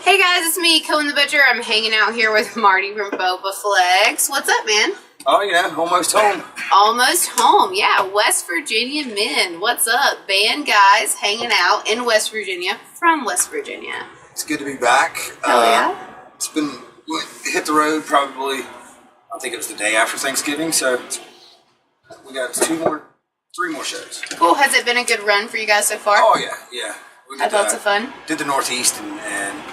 Hey guys, it's me, CoentheButcher. I'm hanging out here with Marty from Bobaflex. What's up, man? Oh yeah, almost home. Almost home, yeah. West Virginia men. What's up? Band guys hanging out in West Virginia from West Virginia. It's good to be back. Yeah. It's been hit the road probably. I think it was the day after Thanksgiving, so we got three more shows. Cool. Has it been a good run for you guys so far? Oh yeah. We Had lots of fun. Did the Northeast and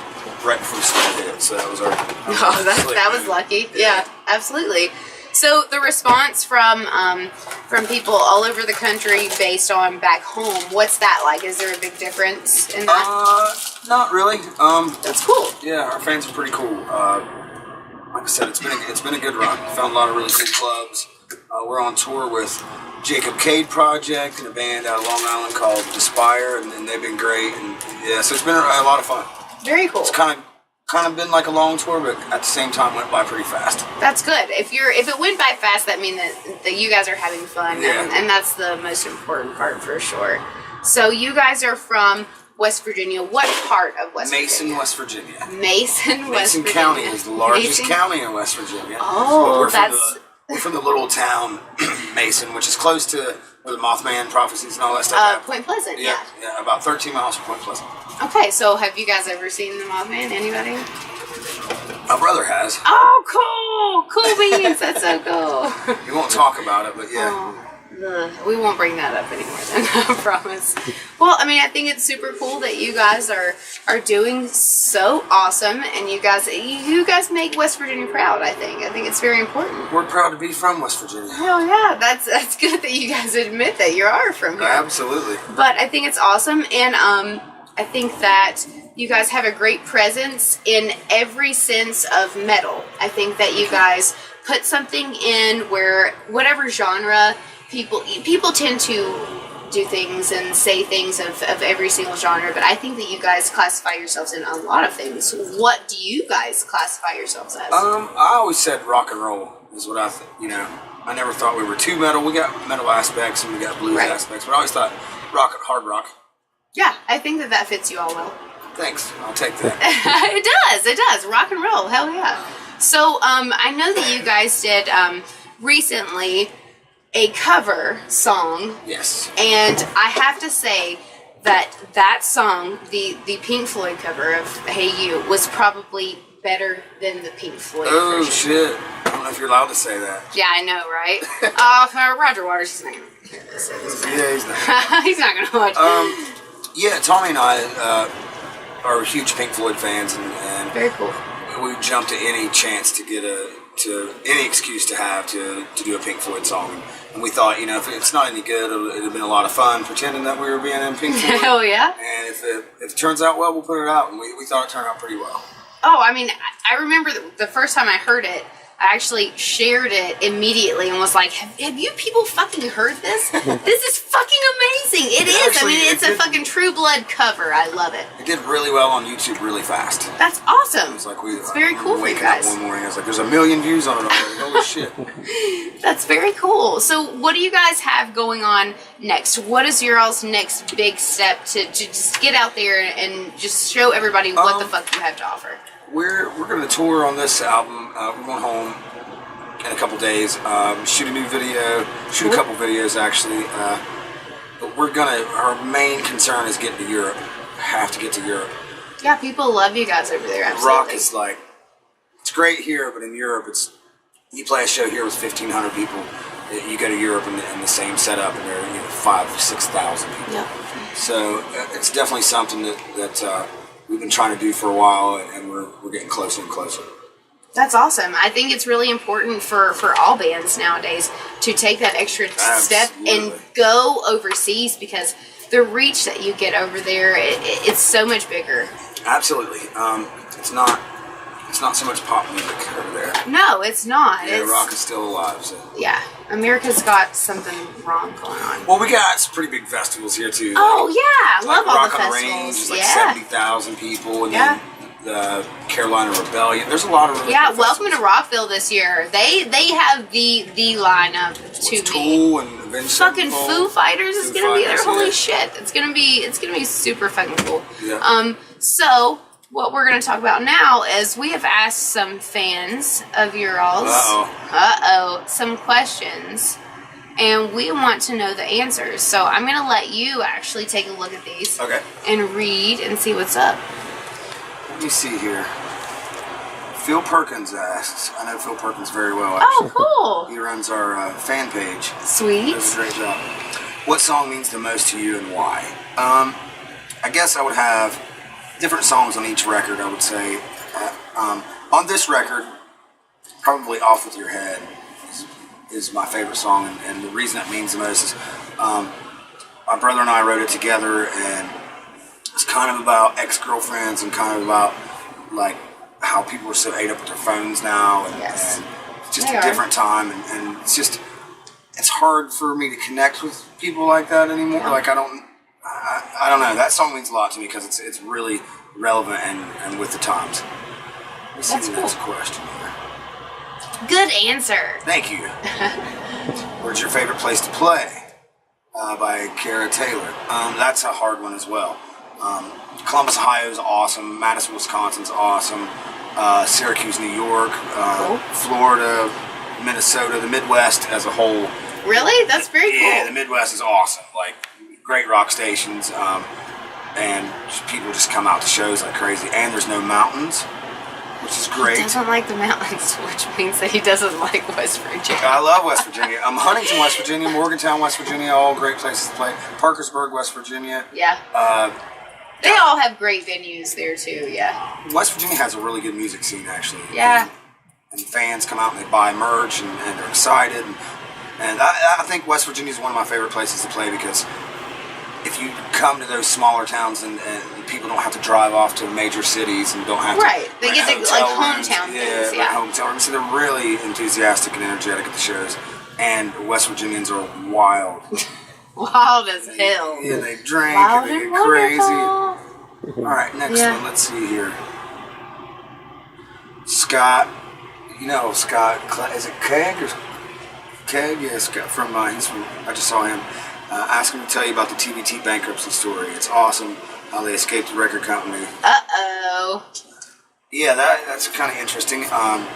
right before the snow hit, so that was our. That was lucky. Yeah, absolutely. So the response from people all over the country based on back home, what's that like? Is there a big difference in that? Not really. That's cool. Yeah, our fans are pretty cool. Like I said, it's been a good run. Found a lot of really cool clubs. We're on tour with Jacob Cade Project and a band out of Long Island called Despire, and they've been great. And yeah, so it's been a lot of fun. Very cool. It's kind of been like a long tour, but at the same time went by pretty fast. That's good. If it went by fast, that means that you guys are having fun, yeah. and that's the most important part for sure. So you guys are from West Virginia. What part of West Virginia? West Virginia. Mason County is the largest county in West Virginia. Oh, we're from the little town Mason, which is close to where the Mothman prophecies and all that stuff. Point Pleasant. Yeah, about 13 miles from Point Pleasant. Okay, so have you guys ever seen the Mothman? Anybody? My brother has. Oh, cool beans. That's so cool. We won't talk about it, but yeah. Oh, we won't bring that up anymore then, I promise. Well, I mean, I think it's super cool that you guys are doing so awesome, and you guys make West Virginia proud, I think. I think it's very important. We're proud to be from West Virginia. Hell yeah, that's good that you guys admit that you are from here. Absolutely. But I think it's awesome, and I think that you guys have a great presence in every sense of metal. I think that you guys put something in where whatever genre people tend to do things and say things of every single genre, but I think that you guys classify yourselves in a lot of things. What do you guys classify yourselves as? I always said rock and roll is what I never thought we were too metal. We got metal aspects and we got blues aspects, but I always thought hard rock. Yeah, I think that fits you all well. Thanks, I'll take that. It does. Rock and roll, hell yeah. So, I know that you guys did recently a cover song. Yes. And I have to say that song, the Pink Floyd cover of Hey You, was probably better than the Pink Floyd version. Shit. I don't know if you're allowed to say that. Yeah, I know, right? Roger Waters is not going to hear this. Yeah, he's not. He's not going to watch. Yeah, Tommy and I are huge Pink Floyd fans, and very cool. We jumped to any chance to get any excuse to have to do a Pink Floyd song. And we thought, if it's not any good, it'd have been a lot of fun pretending that we were being in Pink Floyd. Hell yeah. And if it turns out well, we'll put it out. And we thought it turned out pretty well. Oh, I mean, I remember the first time I heard it, I actually shared it immediately and was like, have you people fucking heard this? This is fucking amazing. It is. Actually, it's a fucking True Blood cover. I love it. It did really well on YouTube really fast. That's awesome. It's like it's very cool for you guys. Up one morning, I was like, there's 1 million views on it already. Holy shit. That's very cool. So what do you guys have going on next? What is your all's next big step to just get out there and just show everybody what the fuck you have to offer? We're going to tour on this album. We're going home in a couple days. Shoot a new video. Shoot a couple videos actually. But our main concern is getting to Europe. Have to get to Europe. Yeah, people love you guys over there. Absolutely. Rock is it's great here, but in Europe, you play a show here with 1,500 people. You go to Europe in the same setup, and there are 5,000 to 6,000 people. Yep. So it's definitely something that we've been trying to do for a while, and we're getting closer and closer. That's awesome. I think it's really important for all bands nowadays to take that extra step and go overseas, because the reach that you get over there, it's so much bigger. Absolutely. It's not so much pop music over there. No, it's not. Yeah, rock is still alive. So. Yeah, America's got something wrong going on. Well, we got some pretty big festivals here too. Oh yeah, I love all the festivals. Rock on the Range is like 70,000 people, and then the Carolina Rebellion. There's a lot of really good Welcome to Rockville this year. They have the lineup to Tool and Avenged fucking Sevenfold. Foo Fighters is gonna be there. Holy yeah. shit, it's gonna be super fucking cool. Yeah. So what we're going to talk about now is we have asked some fans of your all's some questions, and we want to know the answers. So I'm going to let you actually take a look at these and read and see what's up. Let me see here. Phil Perkins asks. I know Phil Perkins very well, actually. Oh, cool. He runs our fan page. Sweet. Does a great job. What song means the most to you and why? I guess I would have different songs on each record, I would say. On this record, probably Off With Your Head is my favorite song, and the reason it means the most is my brother and I wrote it together, and it's kind of about ex-girlfriends and kind of about, like, how people are so ate up with their phones now, and it's just a different time, and it's hard for me to connect with people like that anymore. Like, I don't know. That song means a lot to me because it's really relevant and with the times. Let's see the next question here. Good answer. Thank you. Where's your favorite place to play? By Kara Taylor. That's a hard one as well. Columbus, Ohio is awesome. Madison, Wisconsin's awesome. Syracuse, New York. Florida, Minnesota, the Midwest as a whole. Really? That's very cool. Yeah, the Midwest is awesome. Like, great rock stations. And people just come out to shows like crazy. And there's no mountains, which is great. He doesn't like the mountains, which means that he doesn't like West Virginia. I love West Virginia. Huntington, West Virginia, Morgantown, West Virginia, all great places to play. Parkersburg, West Virginia. Yeah. They all have great venues there too, yeah. West Virginia has a really good music scene, actually. Yeah. And fans come out and they buy merch and they're excited. And I think West Virginia is one of my favorite places to play because if you come to those smaller towns and people don't have to drive off to major cities and don't have to... Right. They get the, like, hometown things, yeah. Hometown rooms. So they're really enthusiastic and energetic at the shows. And West Virginians are wild. Wild as hell. Yeah, they drink and they get crazy. All right, next one. Let's see here. Scott. You know Scott. Is it Keg or Keg? Yeah, Scott from. He's from. I just saw him. Ask him to tell you about the TBT bankruptcy story. It's awesome how they escaped the record company. Yeah, that's kind of interesting.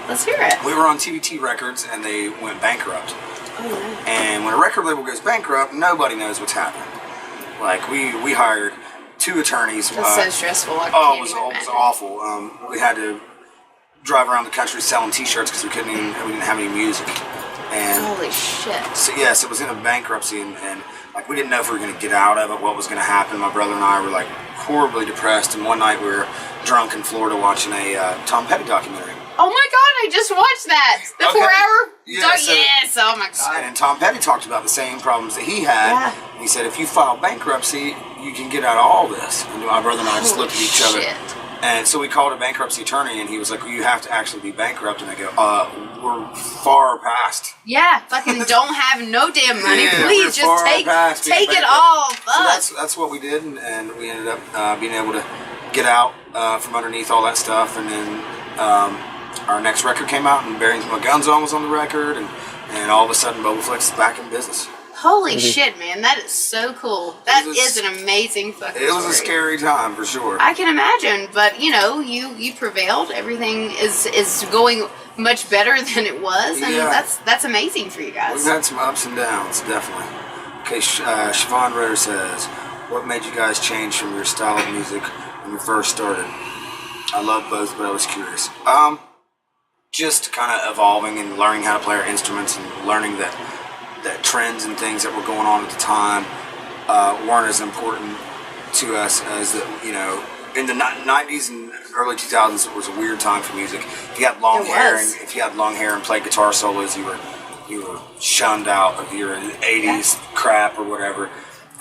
Let's hear it. We were on TBT Records and they went bankrupt. And when a record label goes bankrupt, nobody knows what's happening. Like, we hired 2 attorneys. That's so stressful. It was awful. We had to drive around the country selling T-shirts because we didn't have any music. And holy shit. So yes, it was in a bankruptcy, and like we didn't know if we were going to get out of it, what was going to happen. My brother and I were like horribly depressed, and one night we were drunk in Florida watching a Tom Petty documentary. Oh my god, I just watched that! The 4-hour yes, oh my god. And Tom Petty talked about the same problems that he had. Yeah. And he said, if you file bankruptcy, you can get out of all this. And my brother and I just looked at each other. And so we called a bankruptcy attorney, and he was like, well, you have to actually be bankrupt. And I go, we're far past. Yeah, fucking don't have no damn money. Please just take it all. So that's what we did, and we ended up being able to get out from underneath all that stuff. And then our next record came out, and Burying My Guns On was on the record, and all of a sudden Bobaflex is back in business. Holy shit, man. That is so cool. That is an amazing fucking story. It was a scary time, for sure. I can imagine, but, you know, you prevailed. Everything is going much better than it was, and that's amazing for you guys. We've had some ups and downs, definitely. Okay, Siobhan Ritter says, what made you guys change from your style of music when you first started? I love both, but I was curious. Just kind of evolving and learning how to play our instruments and learning that trends and things that were going on at the time weren't as important to us as you know, in the 90s and early 2000s. It was a weird time for music. If you had long hair and played guitar solos, you were shunned out. If you were in 80s crap or whatever,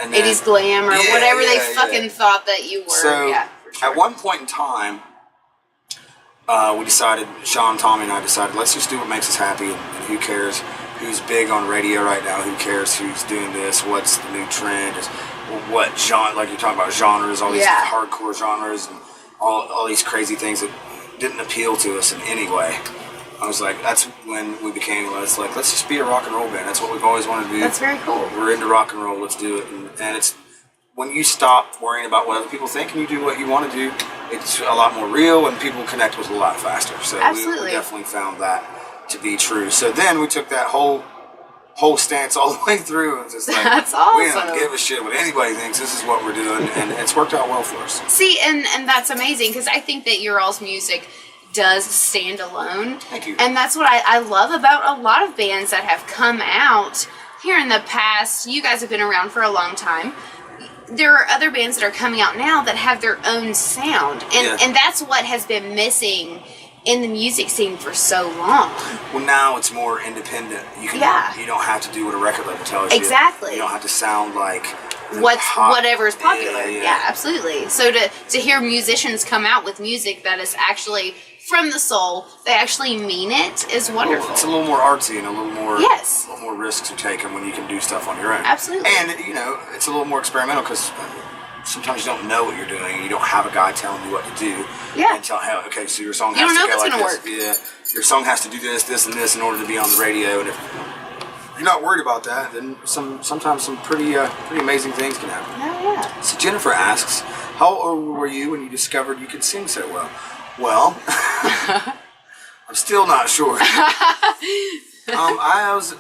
and then, 80s glam or whatever they fucking thought that you were. So for sure. At one point in time, we decided, Sean, Tommy, and I decided, let's just do what makes us happy, and who cares who's big on radio right now, who cares who's doing this, what's the new trend, is what genre, like you're talking about genres, all these hardcore genres, and all these crazy things that didn't appeal to us in any way. I was like, that's when we became, let's just be a rock and roll band. That's what we've always wanted to do. That's very cool. We're into rock and roll, let's do it. And it's when you stop worrying about what other people think and you do what you want to do, it's a lot more real and people connect with it a lot faster. So we definitely found that to be true. So then we took that whole stance all the way through and just like, that's awesome. We don't give a shit what anybody thinks. This is what we're doing, and it's worked out well for us. See, and that's amazing because I think that your all's music does stand alone. Thank you. And that's what I love about a lot of bands that have come out here in the past. You guys have been around for a long time. There are other bands that are coming out now that have their own sound, and that's what has been missing in the music scene for so long. Well, now it's more independent. You can, you don't have to do what a record label tells you. Exactly. You don't have to sound like whatever is popular. Yeah, absolutely. So to hear musicians come out with music that is actually from the soul, they actually mean it, is wonderful. It's a little more artsy and a little more yes. A little more risks are taken when you can do stuff on your own. Absolutely. And it's a little more experimental because sometimes you don't know what you're doing and you don't have a guy telling you what to do. Yeah. And tell him, okay, so your song has to go like this. Yeah. Your song has to do this, this, and this in order to be on the radio. And if you're not worried about that, then sometimes some pretty amazing things can happen. Oh, yeah. So Jennifer asks, how old were you when you discovered you could sing so well? Well, I'm still not sure. I was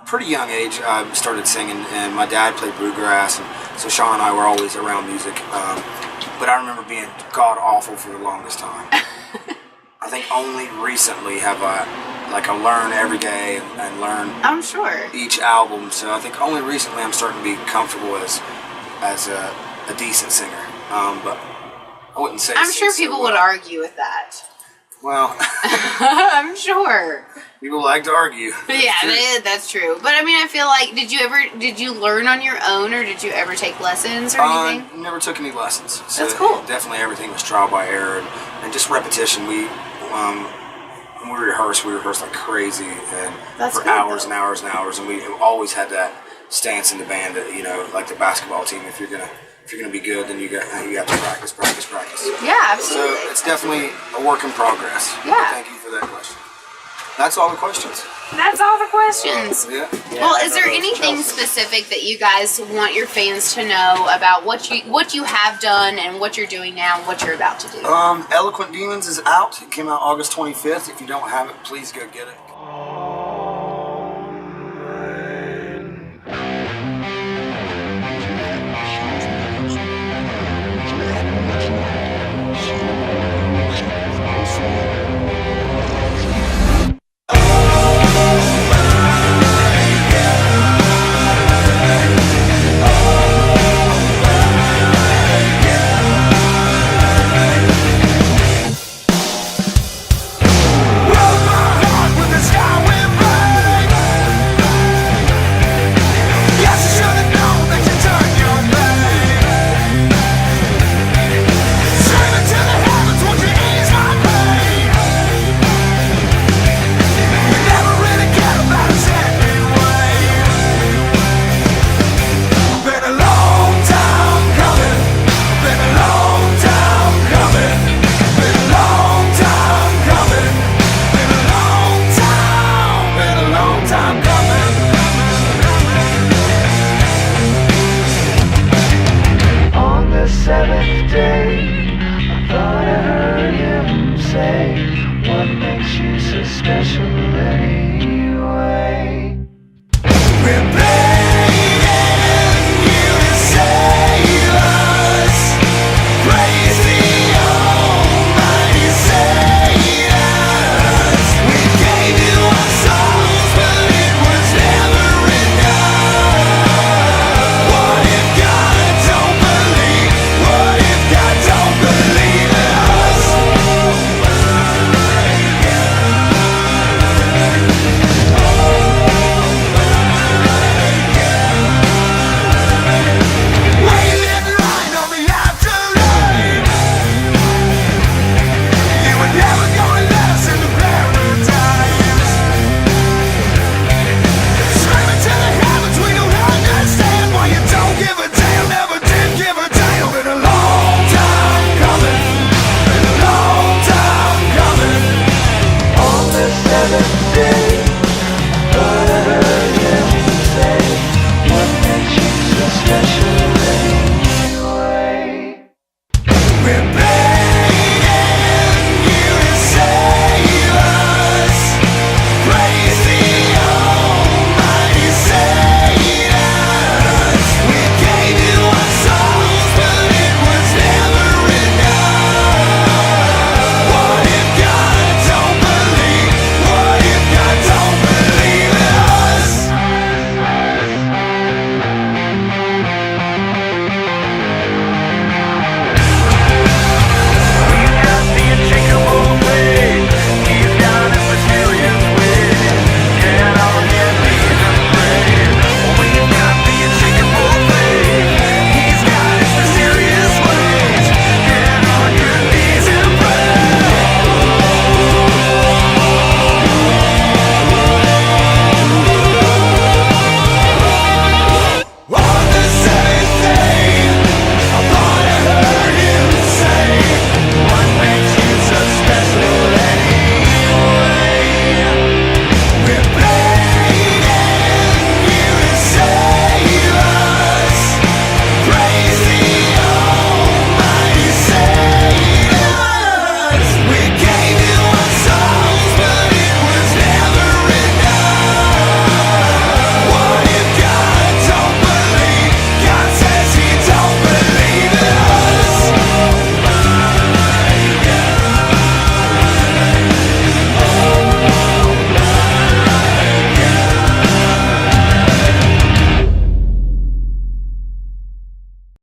pretty young age. I started singing, and my dad played bluegrass, and so Sean and I were always around music. But I remember being god awful for the longest time. I think only recently have I learn every day and learn. I'm sure. Each album. So I think only recently I'm starting to be comfortable as a decent singer. But I wouldn't say. I'm sure people would argue with that. Well, I'm sure. People like to argue. Yeah, that's true. But I mean, I feel like, did you learn on your own, or did you ever take lessons or anything? Never took any lessons. So that's cool. Definitely everything was trial by error and just repetition. When we rehearse like crazy and that's for good, hours though. and hours and hours, and we always had that stance in the band that like the basketball team. If you're gonna be good, then you have to practice. Yeah, absolutely. So it's definitely a work in progress. Yeah. Thank you for that question. That's all the questions. That's all the questions. Yeah. Well, is there anything specific that you guys want your fans to know about what you have done and what you're doing now and what you're about to do? Eloquent Demons is out. It came out August 25th. If you don't have it, please go get it.